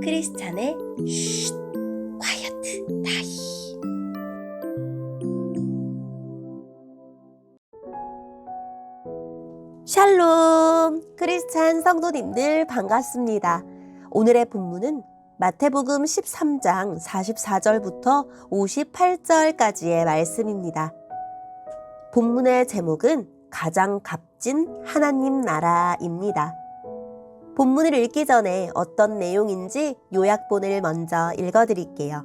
크리스찬의 쉿 콰이어트 타임. 샬롬! 크리스찬 성도님들 반갑습니다. 오늘의 본문은 마태복음 13장 44절부터 58절까지의 말씀입니다. 본문의 제목은 가장 값진 하나님 나라입니다. 본문을 읽기 전에 어떤 내용인지 요약본을 먼저 읽어드릴게요.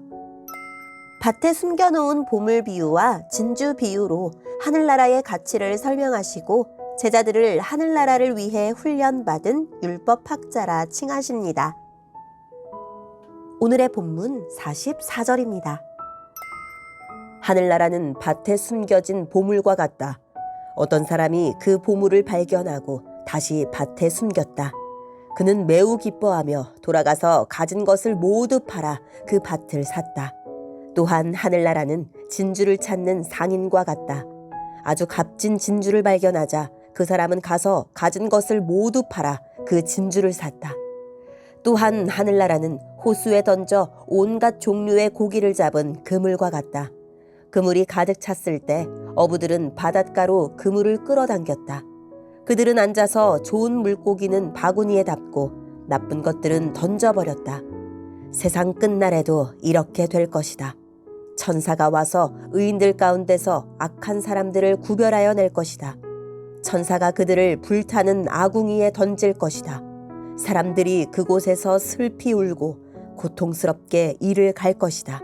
밭에 숨겨놓은 보물 비유와 진주 비유로 하늘나라의 가치를 설명하시고 제자들을 하늘나라를 위해 훈련받은 율법학자라 칭하십니다. 오늘의 본문 44절입니다. 하늘나라는 밭에 숨겨진 보물과 같다. 어떤 사람이 그 보물을 발견하고 다시 밭에 숨겼다. 그는 매우 기뻐하며 돌아가서 가진 것을 모두 팔아 그 밭을 샀다. 또한 하늘나라는 진주를 찾는 상인과 같다. 아주 값진 진주를 발견하자 그 사람은 가서 가진 것을 모두 팔아 그 진주를 샀다. 또한 하늘나라는 호수에 던져 온갖 종류의 고기를 잡은 그물과 같다. 그물이 가득 찼을 때 어부들은 바닷가로 그물을 끌어당겼다. 그들은 앉아서 좋은 물고기는 바구니에 담고 나쁜 것들은 던져버렸다. 세상 끝날에도 이렇게 될 것이다. 천사가 와서 의인들 가운데서 악한 사람들을 구별하여 낼 것이다. 천사가 그들을 불타는 아궁이에 던질 것이다. 사람들이 그곳에서 슬피 울고 고통스럽게 이를 갈 것이다.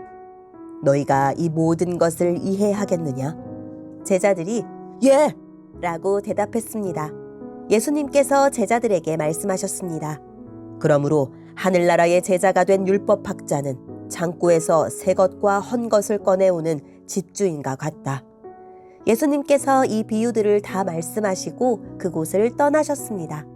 너희가 이 모든 것을 이해하겠느냐? 제자들이 예! 라고 대답했습니다. 예수님께서 제자들에게 말씀하셨습니다. 그러므로 하늘나라의 제자가 된 율법학자는 창고에서 새 것과 헌 것을 꺼내오는 집주인과 같다. 예수님께서 이 비유들을 다 말씀하시고 그곳을 떠나셨습니다.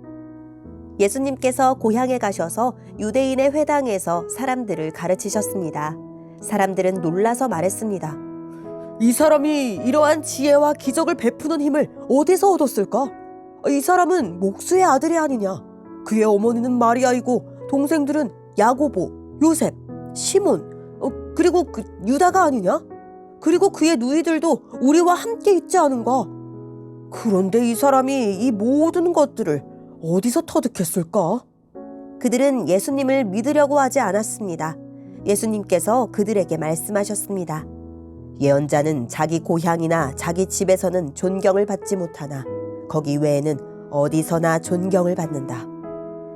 예수님께서 고향에 가셔서 유대인의 회당에서 사람들을 가르치셨습니다. 사람들은 놀라서 말했습니다. 이 사람이 이러한 지혜와 기적을 베푸는 힘을 어디서 얻었을까? 이 사람은 목수의 아들이 아니냐? 그의 어머니는 마리아이고 동생들은 야고보, 요셉, 시몬, 그리고 유다가 아니냐? 그리고 그의 누이들도 우리와 함께 있지 않은가? 그런데 이 사람이 이 모든 것들을 어디서 터득했을까? 그들은 예수님을 믿으려고 하지 않았습니다. 예수님께서 그들에게 말씀하셨습니다. 예언자는 자기 고향이나 자기 집에서는 존경을 받지 못하나 거기 외에는 어디서나 존경을 받는다.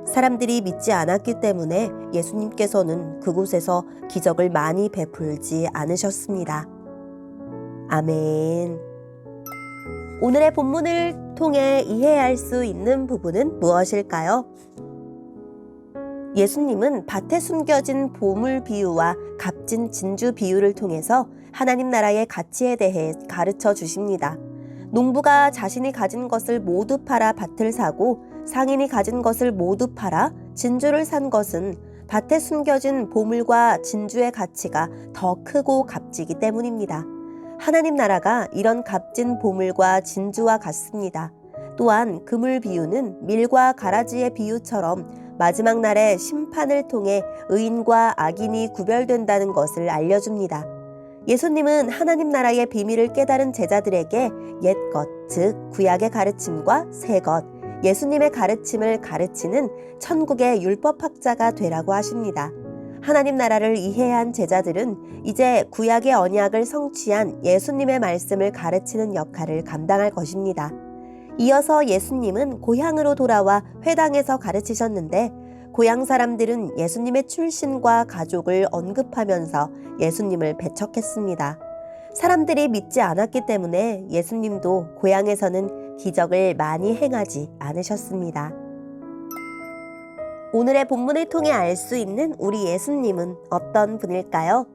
사람들이 믿지 않았기 때문에 예수님께서는 그곳에서 기적을 많이 베풀지 않으셨습니다. 아멘. 오늘의 본문을 통해 이해할 수 있는 부분은 무엇일까요? 예수님은 밭에 숨겨진 보물 비유와 값진 진주 비유를 통해서 하나님 나라의 가치에 대해 가르쳐 주십니다. 농부가 자신이 가진 것을 모두 팔아 밭을 사고 상인이 가진 것을 모두 팔아 진주를 산 것은 밭에 숨겨진 보물과 진주의 가치가 더 크고 값지기 때문입니다. 하나님 나라가 이런 값진 보물과 진주와 같습니다. 또한 그물 비유는 밀과 가라지의 비유처럼 마지막 날의 심판을 통해 의인과 악인이 구별된다는 것을 알려줍니다. 예수님은 하나님 나라의 비밀을 깨달은 제자들에게 옛것, 즉 구약의 가르침과 새것, 예수님의 가르침을 가르치는 천국의 율법학자가 되라고 하십니다. 하나님 나라를 이해한 제자들은 이제 구약의 언약을 성취한 예수님의 말씀을 가르치는 역할을 감당할 것입니다. 이어서 예수님은 고향으로 돌아와 회당에서 가르치셨는데 고향 사람들은 예수님의 출신과 가족을 언급하면서 예수님을 배척했습니다. 사람들이 믿지 않았기 때문에 예수님도 고향에서는 기적을 많이 행하지 않으셨습니다. 오늘의 본문을 통해 알 수 있는 우리 예수님은 어떤 분일까요?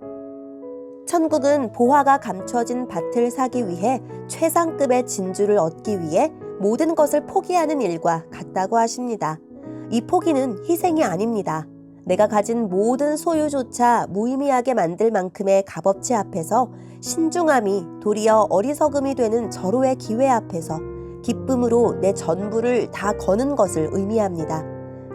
천국은 보화가 감춰진 밭을 사기 위해 최상급의 진주를 얻기 위해 모든 것을 포기하는 일과 같다고 하십니다. 이 포기는 희생이 아닙니다. 내가 가진 모든 소유조차 무의미하게 만들 만큼의 값어치 앞에서 신중함이 도리어 어리석음이 되는 절호의 기회 앞에서 기쁨으로 내 전부를 다 거는 것을 의미합니다.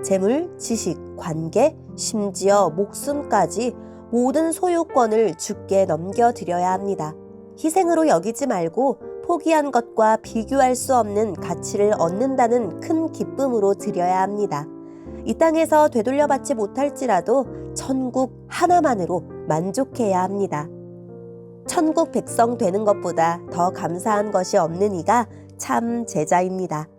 재물, 지식, 관계, 심지어 목숨까지 모든 소유권을 주께 넘겨드려야 합니다. 희생으로 여기지 말고 포기한 것과 비교할 수 없는 가치를 얻는다는 큰 기쁨으로 드려야 합니다. 이 땅에서 되돌려받지 못할지라도 천국 하나만으로 만족해야 합니다. 천국 백성 되는 것보다 더 감사한 것이 없는 이가 참 제자입니다.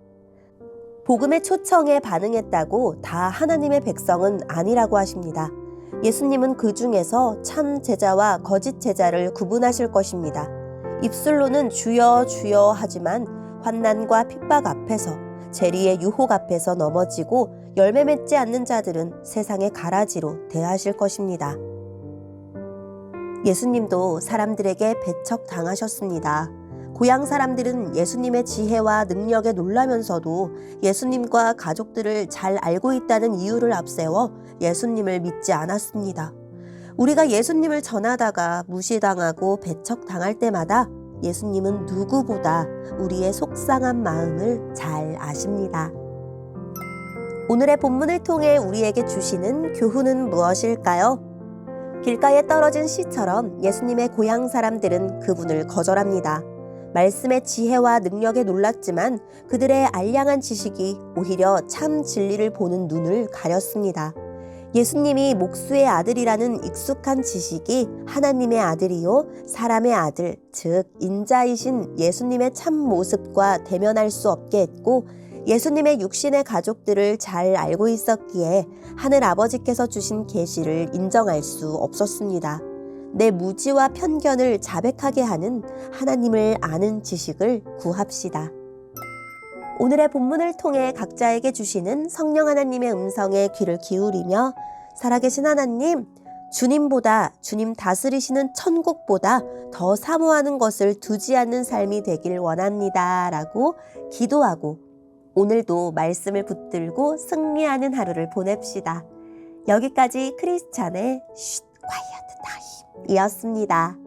복음의 초청에 반응했다고 다 하나님의 백성은 아니라고 하십니다. 예수님은 그 중에서 참 제자와 거짓 제자를 구분하실 것입니다. 입술로는 주여 주여 하지만 환난과 핍박 앞에서 재리의 유혹 앞에서 넘어지고 열매 맺지 않는 자들은 세상의 가라지로 대하실 것입니다. 예수님도 사람들에게 배척당하셨습니다. 고향 사람들은 예수님의 지혜와 능력에 놀라면서도 예수님과 가족들을 잘 알고 있다는 이유를 앞세워 예수님을 믿지 않았습니다. 우리가 예수님을 전하다가 무시당하고 배척당할 때마다 예수님은 누구보다 우리의 속상한 마음을 잘 아십니다. 오늘의 본문을 통해 우리에게 주시는 교훈은 무엇일까요? 길가에 떨어진 씨처럼 예수님의 고향 사람들은 그분을 거절합니다. 말씀의 지혜와 능력에 놀랐지만 그들의 알량한 지식이 오히려 참 진리를 보는 눈을 가렸습니다. 예수님이 목수의 아들이라는 익숙한 지식이 하나님의 아들이요 사람의 아들, 즉 인자이신 예수님의 참 모습과 대면할 수 없게 했고 예수님의 육신의 가족들을 잘 알고 있었기에 하늘 아버지께서 주신 계시를 인정할 수 없었습니다. 내 무지와 편견을 자백하게 하는 하나님을 아는 지식을 구합시다. 오늘의 본문을 통해 각자에게 주시는 성령 하나님의 음성에 귀를 기울이며 살아계신 하나님, 주님보다 주님 다스리시는 천국보다 더 사모하는 것을 두지 않는 삶이 되길 원합니다. 라고 기도하고 오늘도 말씀을 붙들고 승리하는 하루를 보냅시다. 여기까지 크리스찬의 쉿 콰이어트 타임이었습니다.